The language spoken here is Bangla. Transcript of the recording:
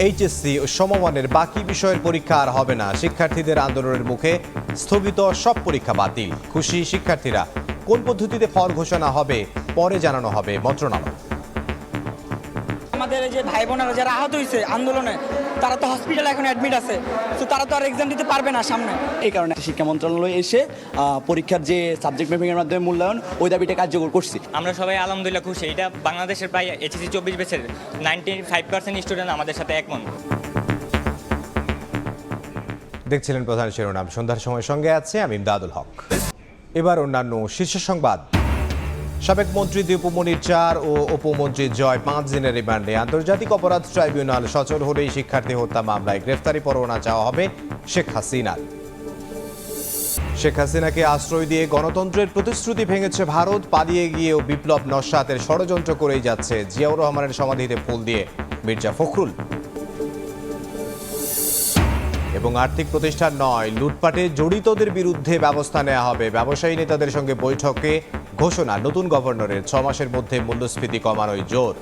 এইচএসসি ও সমমানের বাকি বিষয়ের পরীক্ষা আর হবে না। শিক্ষার্থীদের আন্দোলনের মুখে স্থগিত সব পরীক্ষা বাতিল। খুশি শিক্ষার্থীরা। কোন পদ্ধতিতে ফল ঘোষণা হবে পরে জানানো হবে মন্ত্রণালয়। আমাদের যে ভাই বোনেরা যারা আহত হয়েছে আন্দোলনে, তারা তো হসপিটালে এখন অ্যাডমিট আছে, তো তারা তো আর এক্সাম দিতে পারবে না সামনে। এই কারণে শিক্ষা মন্ত্রণালয় এসে পরীক্ষার যে সাবজেক্ট ম্যাপিংয়ের মাধ্যমে মূল্যায়ন ওই দাবিটা কার্যকর করছি। আমরা সবাই আলহামদুলিল্লাহ খুশি। এটা বাংলাদেশের প্রায় এইচএসসি 24 ব্যাচের 95% স্টুডেন্ট আমাদের সাথে একমত। দেখছিলেন প্রধান শিরোনাম। সন্ধ্যার সময় সঙ্গে আছে আমি ইমদাদুল হক। এবার অন্যান্য শীর্ষ সংবাদ। সাবেক মন্ত্রী দীপুমনির 4 ও উপমন্ত্রী জয় 5 দিনের রিমান্ডে। আন্তর্জাতিক অপরাধ ট্রাইব্যুনাল সচল হলেই শিক্ষার্থী হত্যা মামলায় গ্রেফতারি পরোয়ানা চাওয়া হবে শেখ হাসিনার। শেখ হাসিনাকে আশ্রয় দিয়ে গণতন্ত্রের প্রতিশ্রুতি ভেঙেছে ভারত। পালিয়ে গিয়েও বিপ্লব নস্যাতের ষড়যন্ত্র করেই যাচ্ছে। জিয়াউর রহমানের সমাধিতে ফুল দিয়ে মির্জা ফখরুল। এবং আর্থিক প্রতিষ্ঠান নয়, লুটপাটে জড়িতদের বিরুদ্ধে ব্যবস্থা নেওয়া হবে। ব্যবসায়ী নেতাদের সঙ্গে বৈঠকে ঘোষণা নতুন গভর্নরের। 6 মাসের মধ্যে মূল্যস্ফীতি কমানোয় জোর।